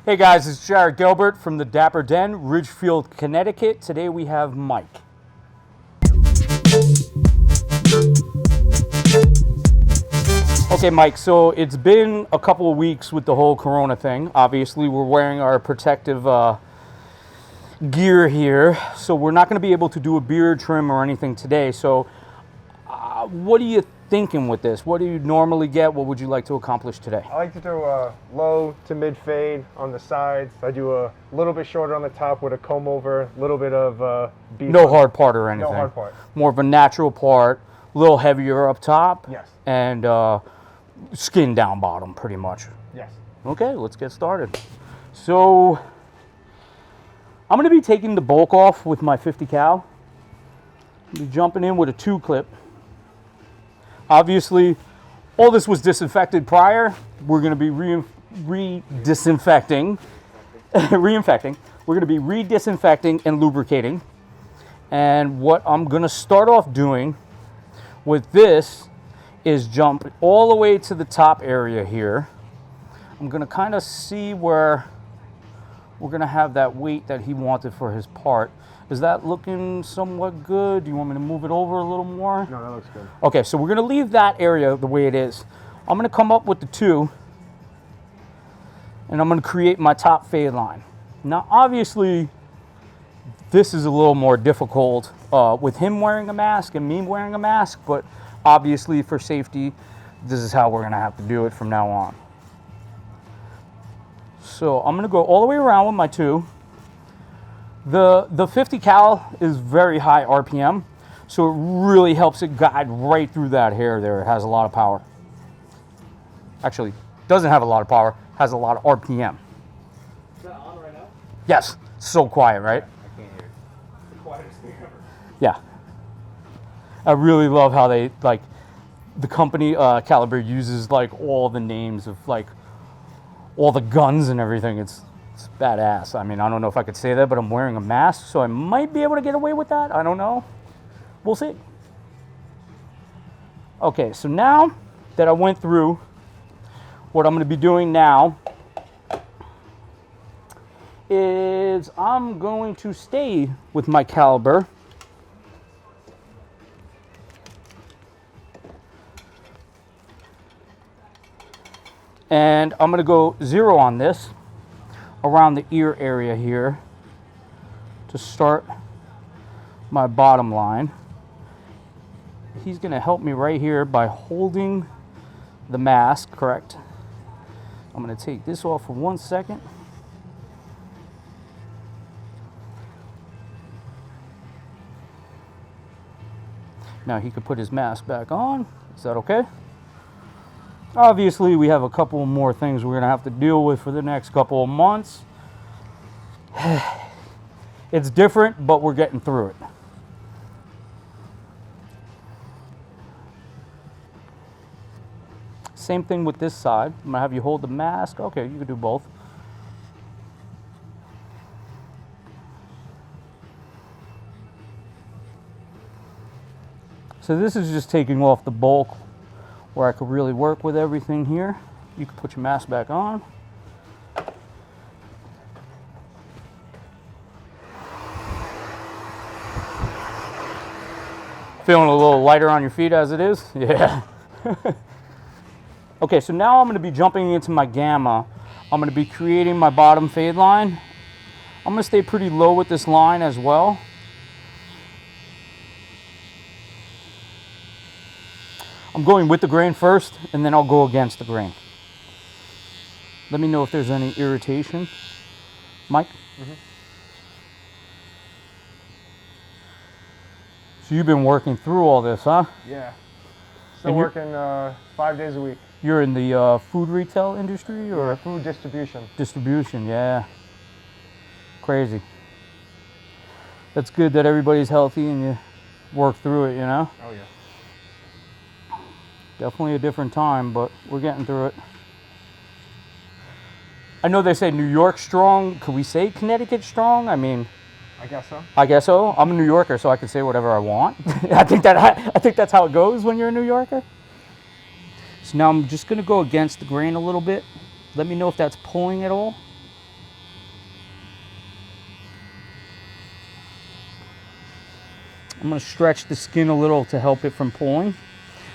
Hey guys, it's Jared Gilbert from the Dapper Den, Ridgefield, Connecticut. Today we have Mike. Okay, Mike, so it's been a couple of weeks with the whole corona thing. Obviously, we're wearing our protective gear here, so we're not going to be able to do a beard trim or anything today. So what are you thinking with this? What do you normally get? What would you like to accomplish today? I like to do a low to mid fade on the sides. I do a little bit shorter on the top with a comb over, a little bit of beef. No hard part or anything? No hard part. More of a natural part, a little heavier up top? Yes. And skin down bottom, pretty much? Yes. Okay, let's get started. So I'm going to be taking the bulk off with my 50 cal. I'll be jumping in with a 2-clip. Obviously, all this was disinfected prior. We're going to be reinfecting. We're going to be re-disinfecting and lubricating. And what I'm going to start off doing with this is jump all the way to the top area here. I'm going to kind of see where we're going to have that weight that he wanted for his part. Is that looking somewhat good? Do you want me to move it over a little more? No, that looks good. Okay, so we're going to leave that area the way it is. I'm going to come up with the 2, and I'm going to create my top fade line. Now, obviously, this is a little more difficult with him wearing a mask and me wearing a mask, but obviously for safety, this is how we're going to have to do it from now on. So I'm going to go all the way around with my 2. The 50 cal is very high RPM, so it really helps it guide right through that hair there. It has a lot of power. Actually, doesn't have a lot of power, has a lot of RPM. Is that on right now? Yes, so quiet, right? I can't hear it. The quietest thing ever. Yeah. I really love how they, like, the company Caliber uses, like, all the names of, like, all the guns and everything. It's badass. I mean, I don't know if I could say that, but I'm wearing a mask, so I might be able to get away with that. I don't know. We'll see. Okay, so now that I went through, what I'm going to be doing now is I'm going to stay with my caliber. And I'm going to go 0 on this around the ear area here to start my bottom line. He's going to help me right here by holding the mask, correct? I'm going to take this off for 1 second. Now he could put his mask back on. Is that okay? Obviously, we have a couple more things we're going to have to deal with for the next couple of months. It's different, but we're getting through it. Same thing with this side. I'm going to have you hold the mask. Okay, you can do both. So this is just taking off the bulk where I could really work with everything here. You can put your mask back on. Feeling a little lighter on your feet as it is? Yeah. Okay, so now I'm going to be jumping into my gamma. I'm going to be creating my bottom fade line. I'm going to stay pretty low with this line as well. I'm going with the grain first, and then I'll go against the grain. Let me know if there's any irritation. Mike? Mm-hmm. So you've been working through all this, huh? Yeah. Still working 5 days a week. You're in the food retail industry? Or Yeah, food distribution. Distribution, yeah. Crazy. That's good that everybody's healthy and you work through it, you know? Oh, yeah. Definitely a different time, but we're getting through it. I know they say New York strong. Could we say Connecticut strong? I mean, I guess so. I guess so. I'm a New Yorker, so I can say whatever I want. I think that's how it goes when you're a New Yorker. So now I'm just going to go against the grain a little bit. Let me know if that's pulling at all. I'm going to stretch the skin a little to help it from pulling.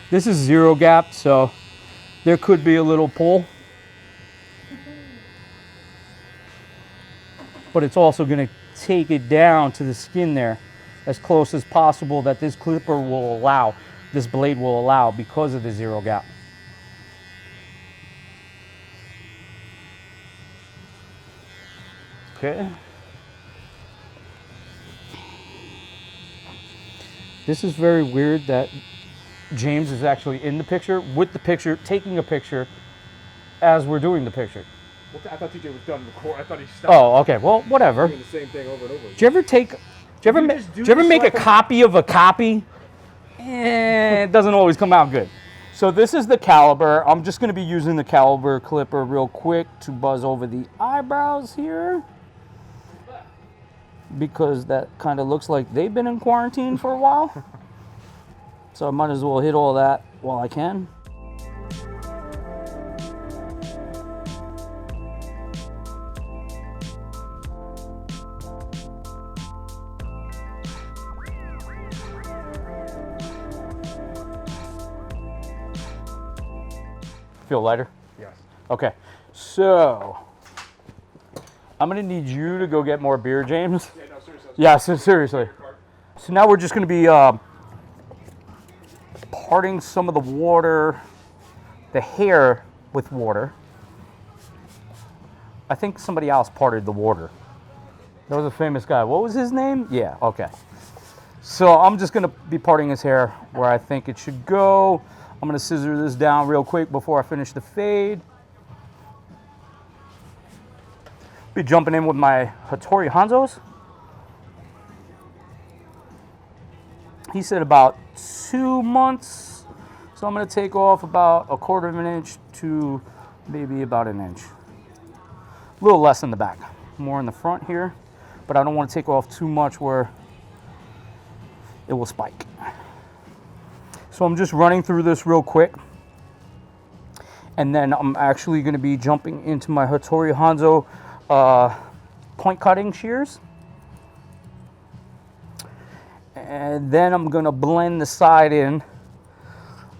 This is 0 gap, so there could be a little pull. But it's also going to take it down to the skin there as close as possible that this clipper will allow, this blade will allow because of the 0 gap. Okay. This is very weird that James is actually in the picture, with the picture, taking a picture as we're doing the picture. Well, I thought TJ was done recording. I thought he stopped. Oh, okay. Well, whatever. Doing the same thing over and over. Do you ever take? Do you ever make a copy of a copy? It doesn't always come out good. So this is the caliber. I'm just going to be using the caliber clipper real quick to buzz over the eyebrows here, because that kind of looks like they've been in quarantine for a while. So I might as well hit all that while I can. Feel lighter? Yes. Okay, so I'm gonna need you to go get more beer, James. Yeah, no, seriously. Yeah, seriously. So now we're just gonna be parting some of the water, the hair with water. I think somebody else parted the water. That was a famous guy. What was his name? Yeah, okay. So I'm just gonna be parting his hair where I think it should go. I'm gonna scissor this down real quick before I finish the fade. Be jumping in with my Hattori Hanzos. He said about 2 months. So I'm gonna take off about 1/4 of an inch to maybe about an inch. A little less in the back, more in the front here, but I don't want to take off too much where it will spike. So I'm just running through this real quick, and then I'm actually going to be jumping into my Hattori Hanzo point cutting shears, and then I'm going to blend the side in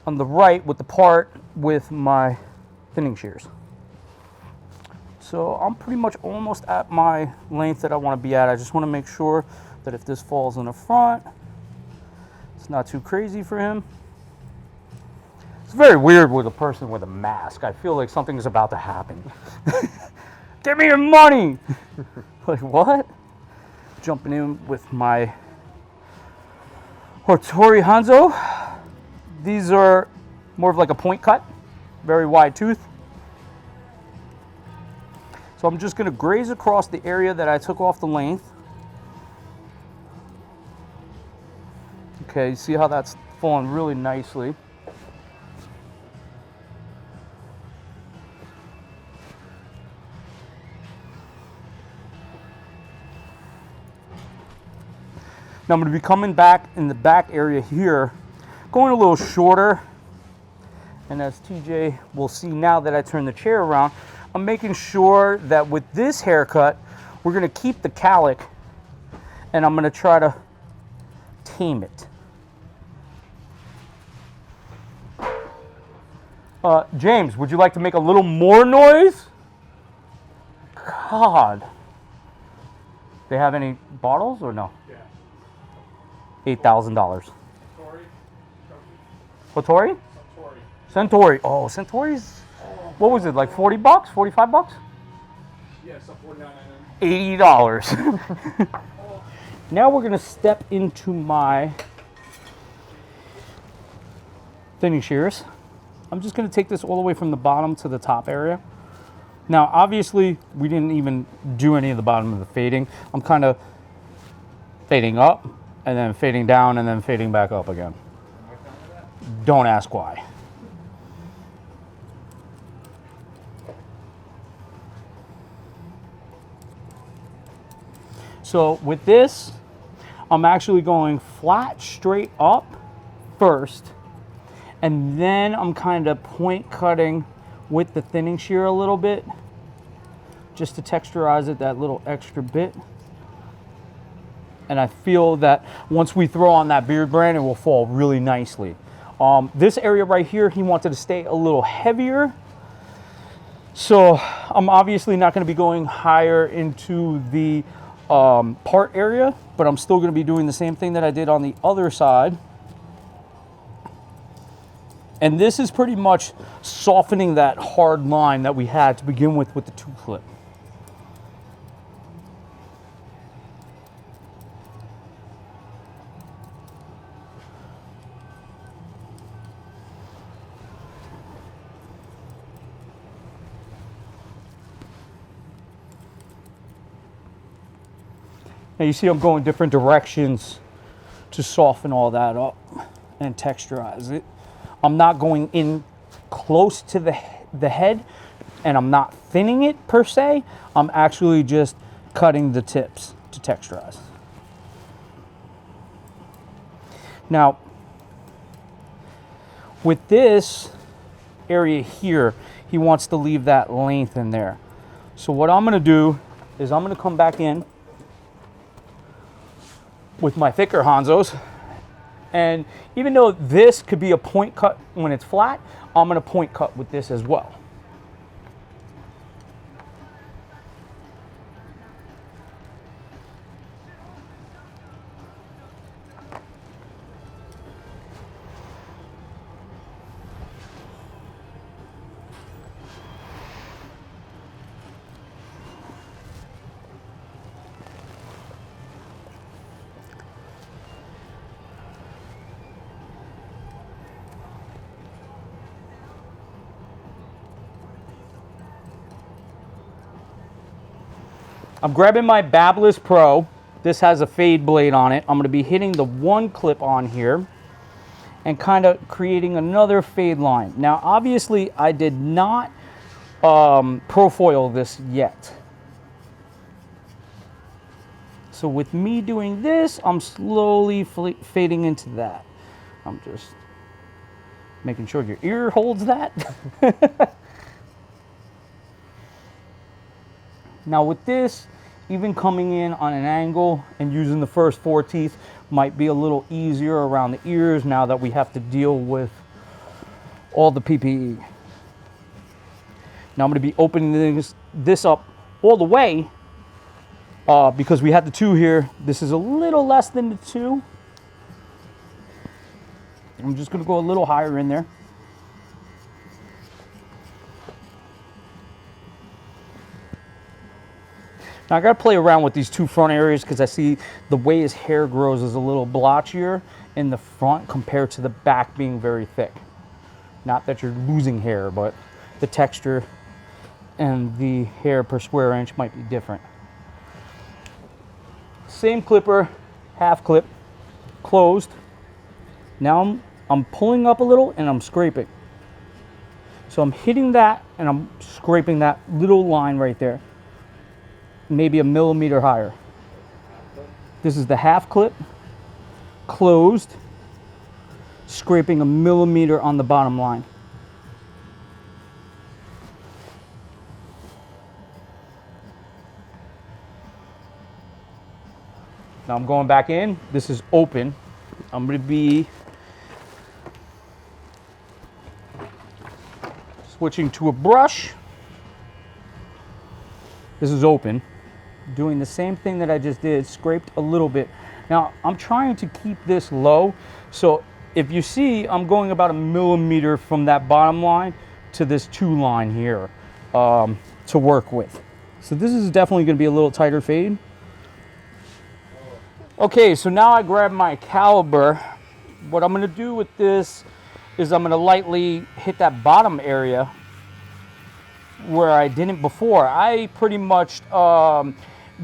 on the right with the part with my thinning shears. So I'm pretty much almost at my length that I want to be at. I just want to make sure that if this falls in the front, it's not too crazy for him. It's very weird with a person with a mask. I feel like something's about to happen. Give me your money! Like, what? Jumping in with my Hattori Hanzo. These are more of like a point cut, very wide tooth. So I'm just going to graze across the area that I took off the length. Okay, see how that's falling really nicely. Now I'm going to be coming back in the back area here, going a little shorter. And as TJ will see now that I turn the chair around, I'm making sure that with this haircut, we're going to keep the calic, and I'm going to try to tame it. James, would you like to make a little more noise? God. They have any bottles or no? Yeah. $8,000. Hattori? Centauri. Oh, Centauri's, what was it, like 40 bucks, 45 bucks? Yeah, so $49.99. $80. Now we're gonna step into my thinning shears. I'm just gonna take this all the way from the bottom to the top area. Now, obviously, we didn't even do any of the bottom of the fading. I'm kind of fading up, and then fading down, and then fading back up again. Don't ask why. So with this, I'm actually going flat straight up first, and then I'm kind of point cutting with the thinning shear a little bit, just to texturize it that little extra bit. And I feel that once we throw on that Beardbrand, it will fall really nicely. This area right here, he wanted to stay a little heavier. So I'm obviously not going to be going higher into the part area, but I'm still going to be doing the same thing that I did on the other side. And this is pretty much softening that hard line that we had to begin with the 2-clip. Now you see I'm going different directions to soften all that up and texturize it. I'm not going in close to the head, and I'm not thinning it per se. I'm actually just cutting the tips to texturize. Now, with this area here, he wants to leave that length in there. So what I'm gonna do is I'm gonna come back in with my thicker Hanzos, and even though this could be a point cut when it's flat, I'm going to point cut with this as well. I'm grabbing my Babyliss Pro. This has a fade blade on it. I'm going to be hitting the 1 clip on here and kind of creating another fade line. Now, obviously, I did not profoil this yet. So with me doing this, I'm slowly fading into that. I'm just making sure your ear holds that. Now with this, even coming in on an angle and using the first 4 teeth might be a little easier around the ears now that we have to deal with all the PPE. Now I'm going to be opening this up all the way because we had the 2 here. This is a little less than the 2. I'm just going to go a little higher in there. Now I got to play around with these 2 front areas because I see the way his hair grows is a little blotchier in the front compared to the back being very thick. Not that you're losing hair, but the texture and the hair per square inch might be different. Same clipper, half clip, closed. Now I'm pulling up a little and I'm scraping. So I'm hitting that and I'm scraping that little line right there. Maybe a millimeter higher. This is the half clip, closed, scraping a millimeter on the bottom line. Now I'm going back in. This is open. I'm going to be switching to a brush. This is open. Doing the same thing that I just did, scraped a little bit. Now I'm trying to keep this low, so if you see I'm going about a millimeter from that bottom line to this 2 line here to work with. So this is definitely going to be a little tighter fade. Okay, so now I grab my caliber. What I'm going to do with this is I'm going to lightly hit that bottom area where I didn't before. I pretty much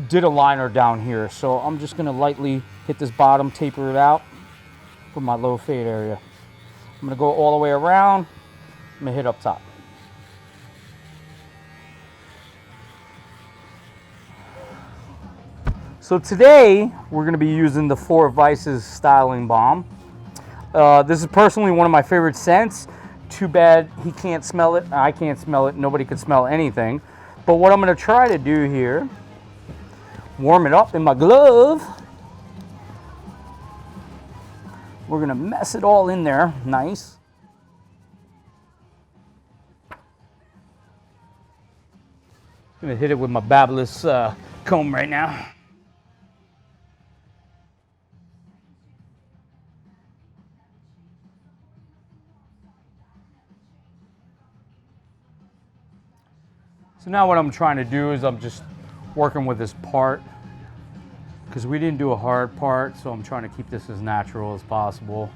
did a liner down here, so I'm just going to lightly hit this bottom, taper it out for my low fade area. I'm going to go all the way around. I'm going to hit up top. So today we're going to be using the 4 Vices styling balm. This is personally one of my favorite scents. Too bad he can't smell it, I can't smell it, nobody can smell anything. But what I'm going to try to do here, warm it up in my glove. We're gonna mess it all in there, nice. Gonna hit it with my Babyliss comb right now. So now what I'm trying to do is I'm just working with this part because we didn't do a hard part, so I'm trying to keep this as natural as possible.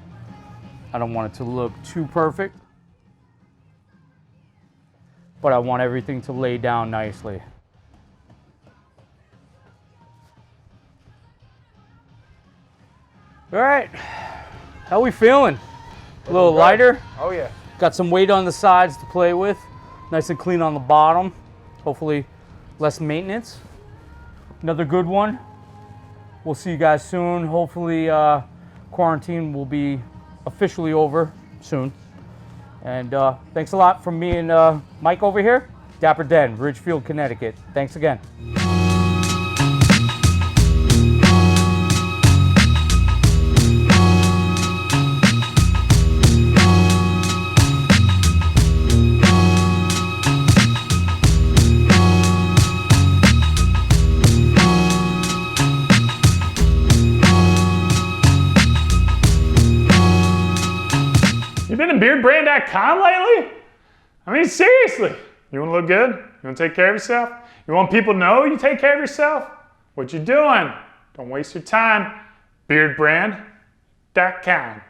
I don't want it to look too perfect, but I want everything to lay down nicely. All right, how we feeling? A little lighter? Oh yeah. Got some weight on the sides to play with. Nice and clean on the bottom. Hopefully less maintenance. Another good one. We'll see you guys soon. Hopefully quarantine will be officially over soon. And thanks a lot from me and Mike over here. Dapper Den, Ridgefield, Connecticut. Thanks again. You been to beardbrand.com lately? I mean, seriously. You want to look good? You want to take care of yourself? You want people to know you take care of yourself? What you doing? Don't waste your time. beardbrand.com